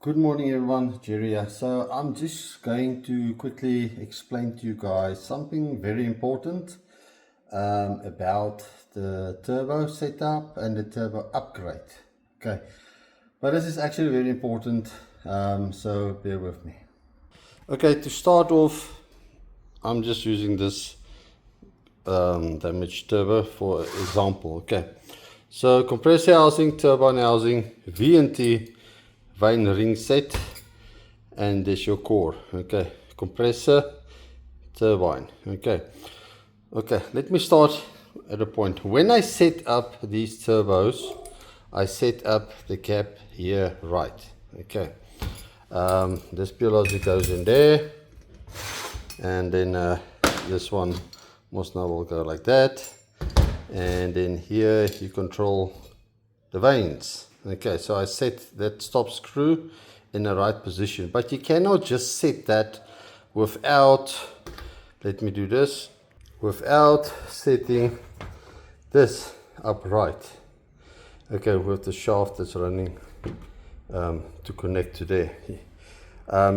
Good morning everyone, Jerry here. So I'm just going to quickly explain to you guys something very important about the turbo setup and the turbo upgrade. Okay, but this is actually very important, so bear with me. Okay, to start off, I'm just using this damaged turbo for example. Okay, so compressor housing, turbine housing, VNT, vane ring set, and there's your core. Okay, compressor, turbine. Okay, let me start at a point. When I set up these turbos, I set up the cap here right. Okay, this pure logic goes in there, and then this one most now will go like that, and then here you control the vanes. Okay, so I set that stop screw in the right position, but you cannot just set that without, let me do this, without setting this upright. Okay, with the shaft that's running to connect to there.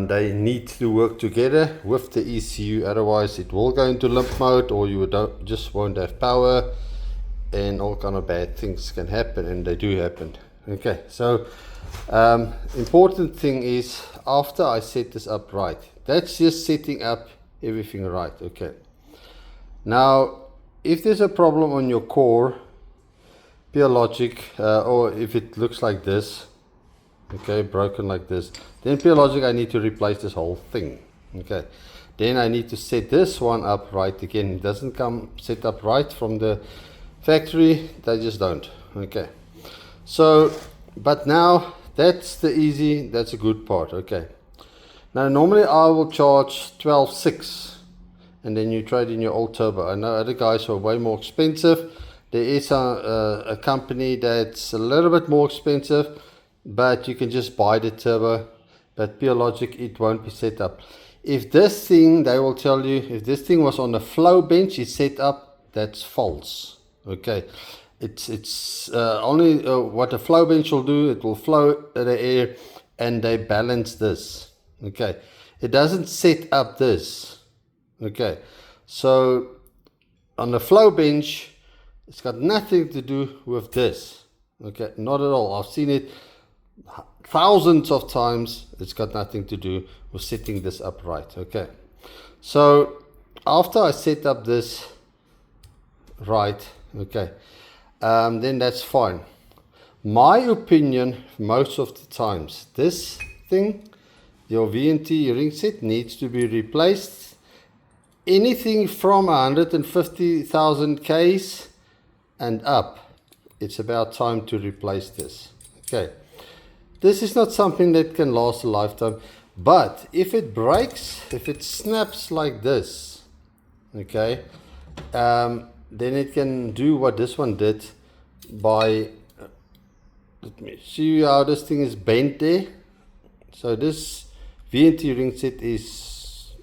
They need to work together with the ECU, otherwise it will go into limp mode, or you just won't have power, and all kind of bad things can happen, and they do happen. Okay, so important thing is, after I set this up right, that's just setting up everything right. Okay, now if there's a problem on your core, pure logic, or if it looks like this, okay, broken like this, then pure logic, I need to replace this whole thing. Okay, then I need to set this one up right again. It doesn't come set up right from the factory, they just don't. Okay, so but now that's a good part. Okay, now normally I will charge 12.6 and then you trade in your old turbo. I know other guys are way more expensive. There is a company that's a little bit more expensive, but you can just buy the turbo, but pure logic, it won't be set up. If this thing, they will tell you, if this thing was on a flow bench, it's set up, that's false. Okay, it's only what a flow bench will do, it will flow the air and they balance this. Okay, it doesn't set up this. Okay, so on the flow bench, it's got nothing to do with this. Okay, not at all. I've seen it thousands of times. It's got nothing to do with setting this up right. Okay, so after I set up this right, okay, then that's fine. My opinion, most of the times, this thing, your VNT ring set, needs to be replaced. Anything from 150,000 Ks and up, it's about time to replace this. Okay, this is not something that can last a lifetime, but if it breaks, if it snaps like this, okay, then it can do what this one did by, let me see how this thing is bent there. So this VNT ring set is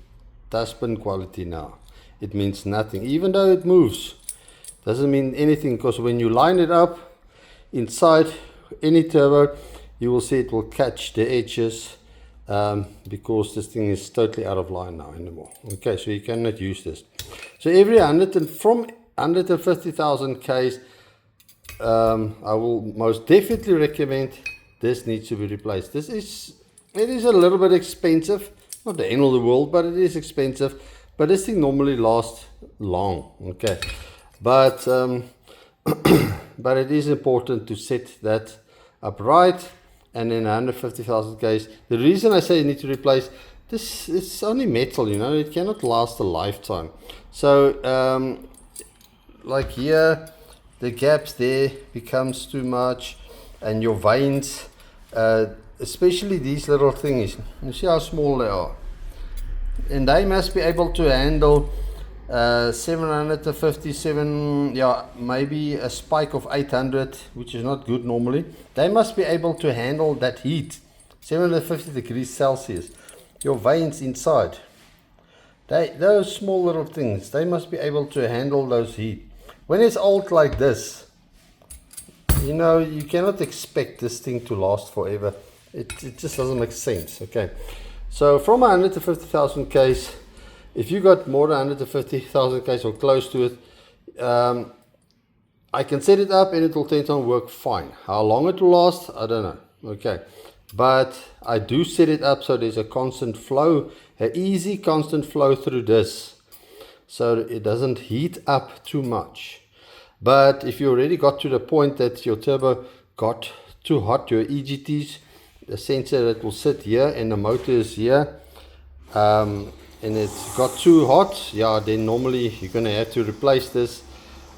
dustbin quality now. It means nothing, even though it moves. Doesn't mean anything, because when you line it up inside any turbo, you will see it will catch the edges, because this thing is totally out of line now anymore. Okay, so you cannot use this. So every 150,000 Ks, I will most definitely recommend this needs to be replaced. It is a little bit expensive, not the end of the world, but it is expensive. But this thing normally lasts long. Okay, but but it is important to set that up right. And then 150,000 Ks. The reason I say you need to replace this, it's only metal, you know, it cannot last a lifetime. So like here, the gaps there becomes too much, and your vanes, especially these little things, you see how small they are, and they must be able to handle 757, yeah, maybe a spike of 800, which is not good normally. They must be able to handle that heat, 750 degrees Celsius. Your vanes inside, those small little things, they must be able to handle those heat. When it's old like this, you know, you cannot expect this thing to last forever. it just doesn't make sense. Okay, so from 150,000 case, if you got more than 150,000 case or close to it, I can set it up and it will tend to work fine. How long it will last, I don't know. Okay, but I do set it up so there's a constant flow, an easy constant flow through this, so it doesn't heat up too much. But if you already got to the point that your turbo got too hot, your EGTs, the sensor that will sit here and the motor is here, and it's got too hot, yeah, then normally you're going to have to replace this.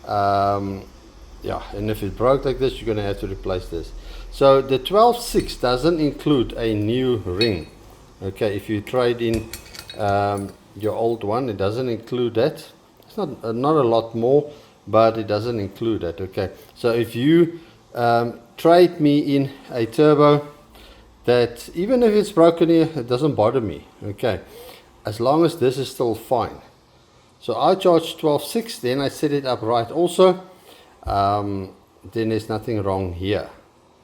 Yeah, and if it broke like this, you're going to have to replace this. So the 12.6 doesn't include a new ring. Okay, if you trade in your old one, it doesn't include that. It's not a lot more, but it doesn't include that. Okay, so if you trade me in a turbo that, even if it's broken here, it doesn't bother me. Okay, as long as this is still fine. So I charge 12.6, then I set it up right also. Then there's nothing wrong here.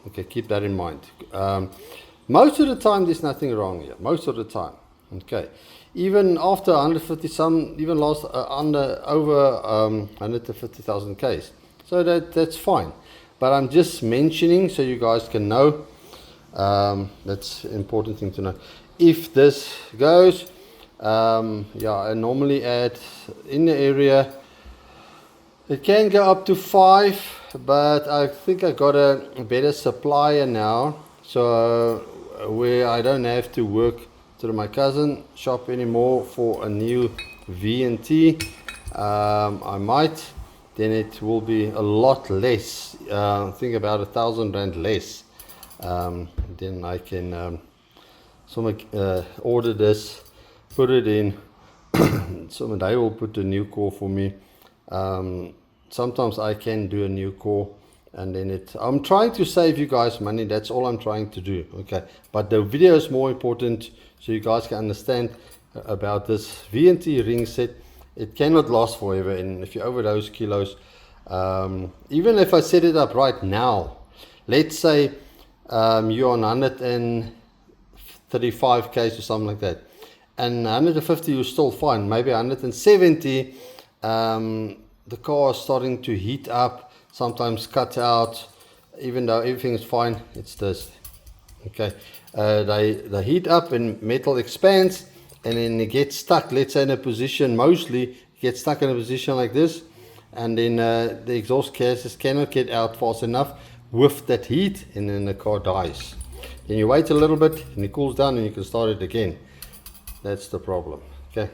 Okay, keep that in mind. Most of the time there's nothing wrong here, most of the time. Okay, even after 150, some even lost over 150,000 Ks, so that's fine. But I'm just mentioning so you guys can know. That's an important thing to know. If this goes, yeah, I normally add in the area, it can go up to 5, but I think I got a better supplier now, so where I don't have to work through my cousin shop anymore for a new VNT. I might, then it will be a lot less. I think about 1,000 rand less. Then I can order this, put it in. Someone they will put a new core for me. Sometimes I can do a new core, and then I'm trying to save you guys money. That's all I'm trying to do. Okay, but the video is more important, so you guys can understand about this VNT ring set. It cannot last forever, and if you overdose kilos, even if I set it up right now, let's say you're on 135 Ks or something like that, and 150 you're still fine, maybe 170, the car is starting to heat up, sometimes cut out, even though everything is fine, it's this. Okay, they heat up and metal expands, and then it gets stuck, let's say in a position, mostly it gets stuck in a position like this, and then the exhaust gases cannot get out fast enough with that heat, and then the car dies. Then you wait a little bit and it cools down and you can start it again. That's the problem. Okay.